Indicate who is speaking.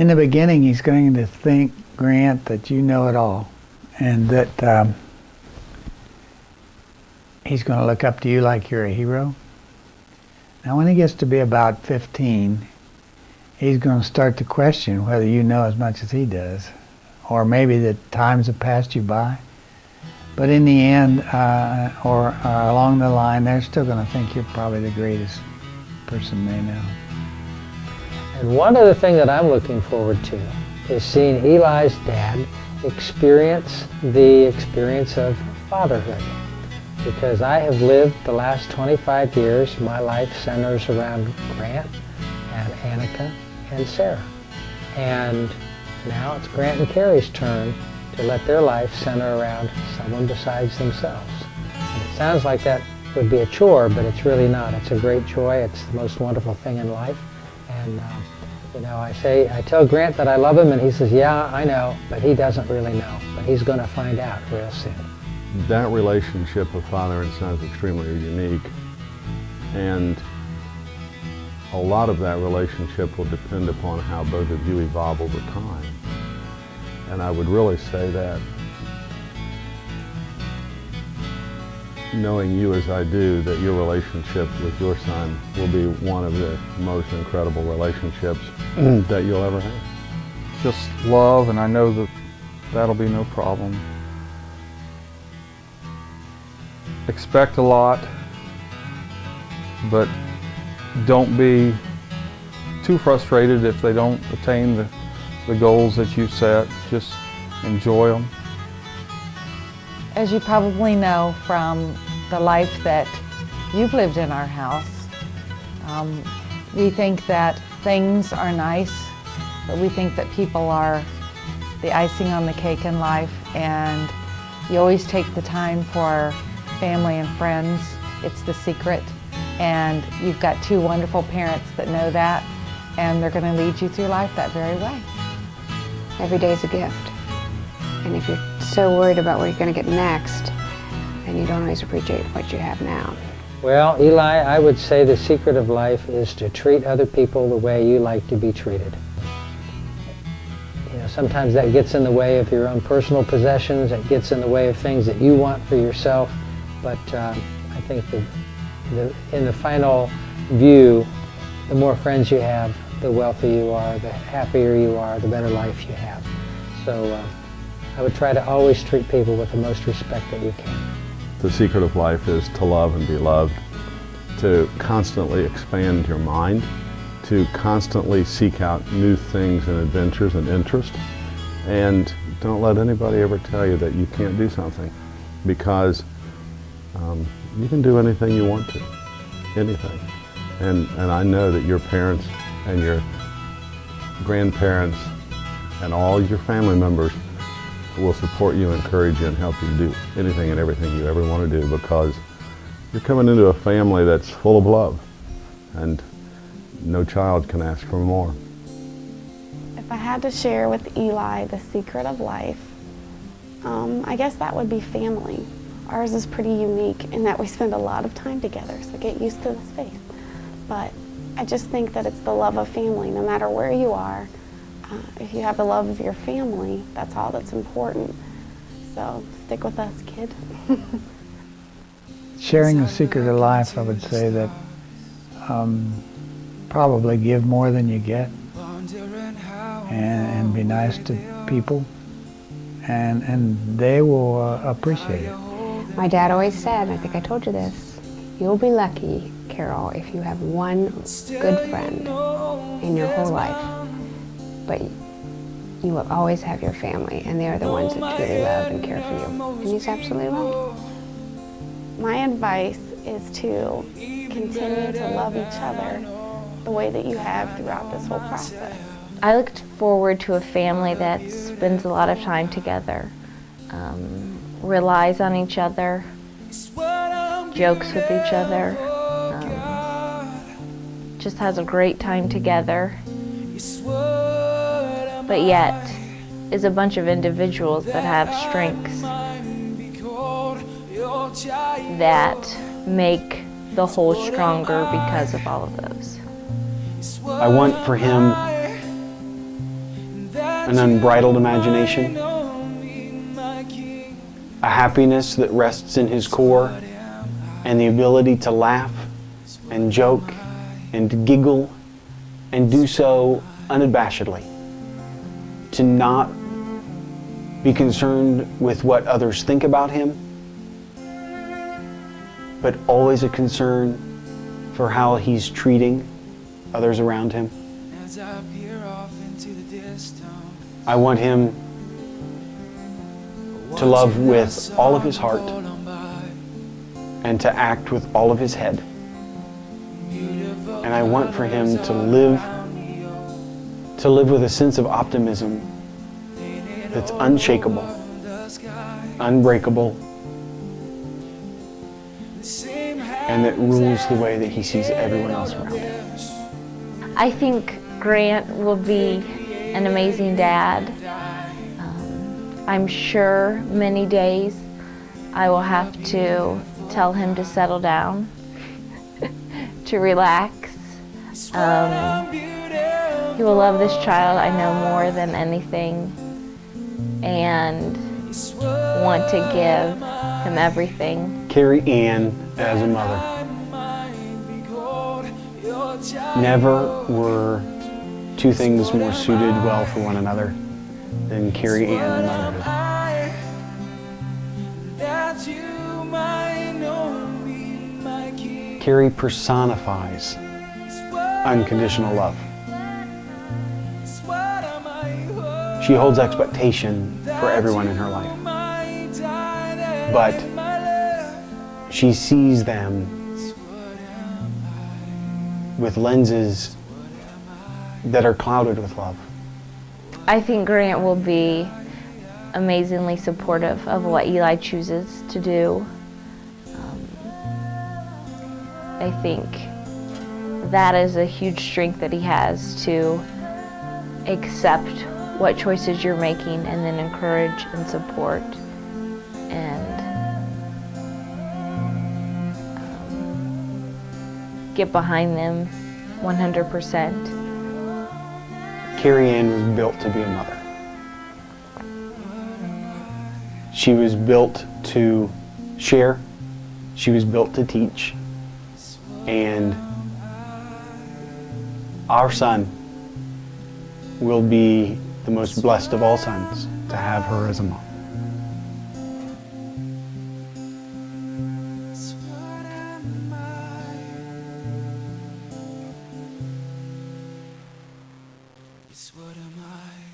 Speaker 1: in the beginning, he's going to think, Grant, that you know it all, and that he's going to look up to you like you're a hero. Now, when he gets to be about 15, he's going to start to question whether you know as much as he does, or maybe that times have passed you by. But in the end, or along the line, they're still going to think you're probably the greatest person they know.
Speaker 2: And one other thing that I'm looking forward to is seeing Eli's dad experience the experience of fatherhood. Because I have lived the last 25 years, my life centers around Grant and Annika and Sarah. And now it's Grant and Carrie's turn to let their life center around someone besides themselves. And it sounds like that would be a chore, but it's really not. It's a great joy. It's the most wonderful thing in life. And you know, I tell Grant that I love him, and he says, yeah, I know, but he doesn't really know. But he's going to find out real soon.
Speaker 3: That relationship of father and son is extremely unique, and a lot of that relationship will depend upon how both of you evolve over time. And I would really say that, knowing you as I do, that your relationship with your son will be one of the most incredible relationships that you'll ever have.
Speaker 4: Just love, and I know that that'll be no problem. Expect a lot, but don't be too frustrated if they don't attain the goals that you set. Just enjoy them.
Speaker 5: As you probably know from the life that you've lived in our house, we think that things are nice, but we think that people are the icing on the cake in life, and you always take the time for family and friends. It's the secret, and you've got two wonderful parents that know that, and they're going to lead you through life that very way.
Speaker 6: Every day's a gift, and if you're so worried about what you're going to get next, then you don't always appreciate what you have now.
Speaker 2: Well, Eli, I would say the secret of life is to treat other people the way you like to be treated. You know, sometimes that gets in the way of your own personal possessions, it gets in the way of things that you want for yourself, but I think in the final view, the more friends you have, the wealthier you are, the happier you are, the better life you have. So I would try to always treat people with the most respect that you can.
Speaker 3: The secret of life is to love and be loved, to constantly expand your mind, to constantly seek out new things and adventures and interests, and don't let anybody ever tell you that you can't do something, because you can do anything you want to, anything. And I know that your parents and your grandparents and all your family members will support you, encourage you, and help you do anything and everything you ever want to do, because you're coming into a family that's full of love, and no child can ask for more.
Speaker 7: If I had to share with Eli the secret of life, I guess that would be family. Ours is pretty unique in that we spend a lot of time together, so get used to this faith. But I just think that it's the love of family, no matter where you are. If you have the love of your family, that's all that's important. So stick with us, kid.
Speaker 1: Sharing the secret of life, I would say that probably give more than you get, and be nice to people, and they will appreciate it.
Speaker 6: My dad always said, and I think I told you this, you'll be lucky, Carol, if you have one good friend in your whole life. But you will always have your family, and they are the ones that truly love and care for you. And he's absolutely right.
Speaker 7: My advice is to continue to love each other the way that you have throughout this whole process.
Speaker 8: I looked forward to a family that spends a lot of time together, relies on each other, jokes with each other, just has a great time together, but yet is a bunch of individuals that have strengths that make the whole stronger because of all of those.
Speaker 9: I want for him an unbridled imagination, a happiness that rests in his core, and the ability to laugh and joke and giggle and do so unabashedly, to not be concerned with what others think about him, but always a concern for how he's treating others around him. I want him to love with all of his heart and to act with all of his head. And I want for him to live with a sense of optimism that's unshakable, unbreakable, and that rules the way that he sees everyone else around him.
Speaker 8: I think Grant will be an amazing dad. I'm sure many days I will have to tell him to settle down, to relax. He will love this child, I know, more than anything, and want to give him everything.
Speaker 9: Carrie Ann as a mother. Never were two things more suited well for one another than Carrie Ann and motherhood. Carrie personifies unconditional love. She holds expectation for everyone in her life, but she sees them with lenses that are clouded with love.
Speaker 8: I think Grant will be amazingly supportive of what Eli chooses to do. I think that is a huge strength that he has, to accept what choices you're making and then encourage and support and get behind them 100%.
Speaker 9: Carrie Ann was built to be a mother. She was built to share. She was built to teach. And our son will be the most blessed of all sons to have her as a mom.
Speaker 10: What am I?